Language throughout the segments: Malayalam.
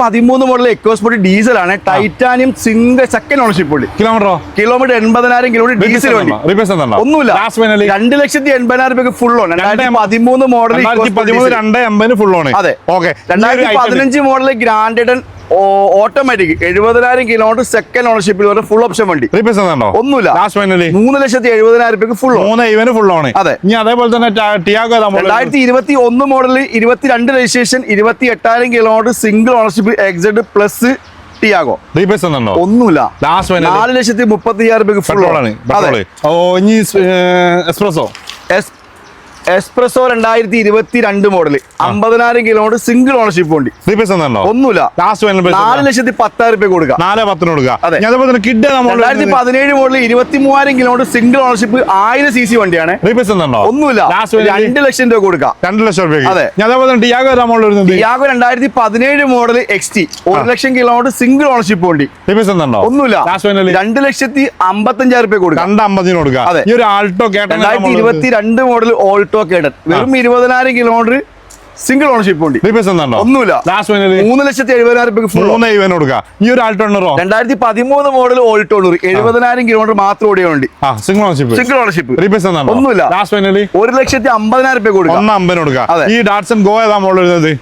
13 മോഡൽ എക്കോസ്പോർട്ട് ഡീസൽ ആണ്. ടൈറ്റാനിയം സിംഗിൾ സെക്കൻഡ് ഓണർഷിപ്പ് ഉണ്ട്. കിലോമീറ്റർ 80,000 കിലോമീറ്റർ ഡീസൽ വണ്ടി. ഒന്നുമില്ല. 2,80,000 രൂപയ്ക്ക് full on. 2013 model 2,80,000 full on. അതെ. 2015 മോഡൽ ഗ്രാൻഡഡ് ഓട്ടോമാറ്റിക് 70,000 കിലോമീറ്റർ സെക്കൻഡ് ഓണർഷിപ്പിൽ വരെ ഫുൾ ഓപ്ഷൻ വണ്ടി. ഒന്നുമില്ല. 3,70,000 രൂപയ്ക്ക് ഫുൾ ഫുൾ ഓൺ. അതെ. ഇനി അതേപോലെ തന്നെ Tiago 2021 model 22 registration 28,000 kilometre single ownership XZ plus Tiago. ഒന്നുമില്ല. 4,30,000 രൂപയ്ക്ക് full on. Espresso 2022 model 50,000 kilometre single ownership ഉണ്ട്. ഒന്നുമില്ല. 4,10,000 രൂപ കൊടുക്കാം. 2017 model 23,000 kilometre single ownership 1000 cc വണ്ടിയാണ്. ഒന്നുമില്ല. 2 ലക്ഷം രൂപ കൊടുക്കാം. 2 ലക്ഷം രൂപ. അതെ. ടിയാഗോ 2017 മോഡൽ XT 1 ലക്ഷം കിലോമീറ്റർ സിംഗിൾ ഓണർഷിപ്പ് വണ്ടി. ഒന്നുമില്ല. 2,55,000 രൂപ കൊടുക്കാം. 2,50,000 കൊടുക്കാം. അതെ. ഈ ഒരു ആൾട്ടോ 2022 മോഡൽ ഓൾട്ടോ കേട്ടൻ വെറും 20,000 കിലോമീറ്റർ സിംഗിൾ ഓണർഷിപ്പ് ഉണ്ട്. ഒന്നുമില്ല. 3,70,000 രൂപയ്ക്ക് ഫുൾ കൊടുക്കാം. ഈ ഒരു ആൾട്ടോ 2013 മോഡൽ ഓൾട്ടോ 70,000 കിലോമീറ്റർ മാത്രം ഓടിയ വണ്ടി. Single ownership. ഒന്നുമില്ല. 1,50,000 രൂപ കൊടുക്കാം. 1,50,000 കൊടുക്കാം. ഈ ഡാറ്റ്സൺ ഗോ ഏതാ മോഡൽ വരുന്നത്?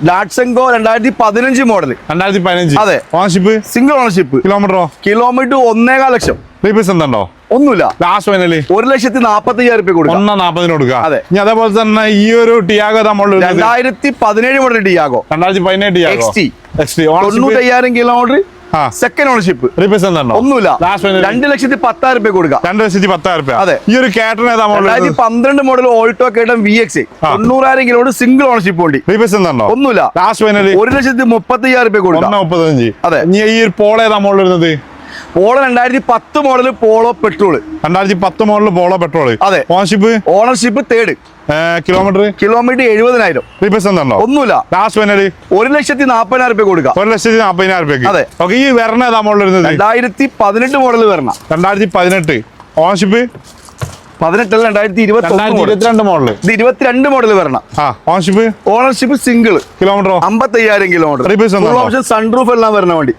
Datson go 2015 model. 2015. അതെ. Ownership single ownership. കിലോമീറ്റർ 1,15,000 ലക്ഷം. ഒന്നുമില്ല. 1,40,000 രൂപ കൊടുക്കാം. 1,40,000 കൊടുക്കുക. അതെ. ഇനി അതേപോലെ തന്നെ ഈ ഒരു Tiago 2017 model Tiago 2017 XT 95,000 kilometre second ownership. ഒന്നുമില്ല. 2,10,000 രൂപ കൊടുക്കാം. 2,10,000 രൂപ. അതെ. ഈ ഒരു കാറ്റർ 2012 model Alto K ten VX 90,000 kilometre single ownership ഉണ്ട്. ഒന്നുമില്ല. 1,30,000 രൂപ കൊടുക്കാം. 1,35,000. അതെ. ഈ ഒരു പോളോ ഏതാ മോഡൽ വരുന്നത്? Polo 2010 model Polo petrol. 2010 model Polo petrol. അതെ. Ownership third. കിലോമീറ്റർ 70,000. ഒന്നുമില്ല. 1,40,000 രൂപ കൊടുക്കാം. 1,40,000 രൂപയ്ക്ക്. അതെ. ഓക്കെ. ഈ വരണ ഏതാ മോഡൽ വരുന്നത്? 2018 മോഡൽ വരണം. 2018. Ownership 2022 model. ഇത് 22 മോഡൽ വരണം. Ownership single. Kilometre 55,000 kilometre. Sunroof എല്ലാം വരുന്ന വണ്ടി.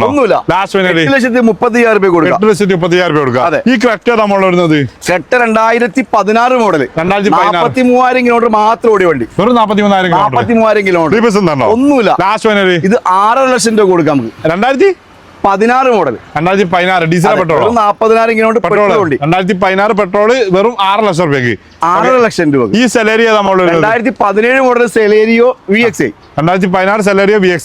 ഒന്നുമില്ല. 8,30,000 രൂപ കൊടുക്കാം. 8,30,000 രൂപ കൊടുക്കാം. അതെ. ഈ ക്രെറ്റ നമ്മൾ വരുന്നത്? ക്രെറ്റ 2016 മോഡൽ 43,000 കിലോമീറ്റർ മാത്രം ഓടിയ വണ്ടി. വെറും 43,000 കിലോമീറ്റർ. ഒന്നുമില്ല. ഇത് 6.5 ലക്ഷം രൂപ കൊടുക്കാം നമുക്ക്. 2016 model. 2016 diesel petrol. 40,000 kilometre petrol വണ്ടി. 2016 പെട്രോൾ വെറും 6 ലക്ഷം രൂപയ്ക്ക്. 6.5 ലക്ഷം രൂപ. ഈ സെലേരിയോ നമ്മൾ 2017 model Celerio VX. 2016 Celerio VX.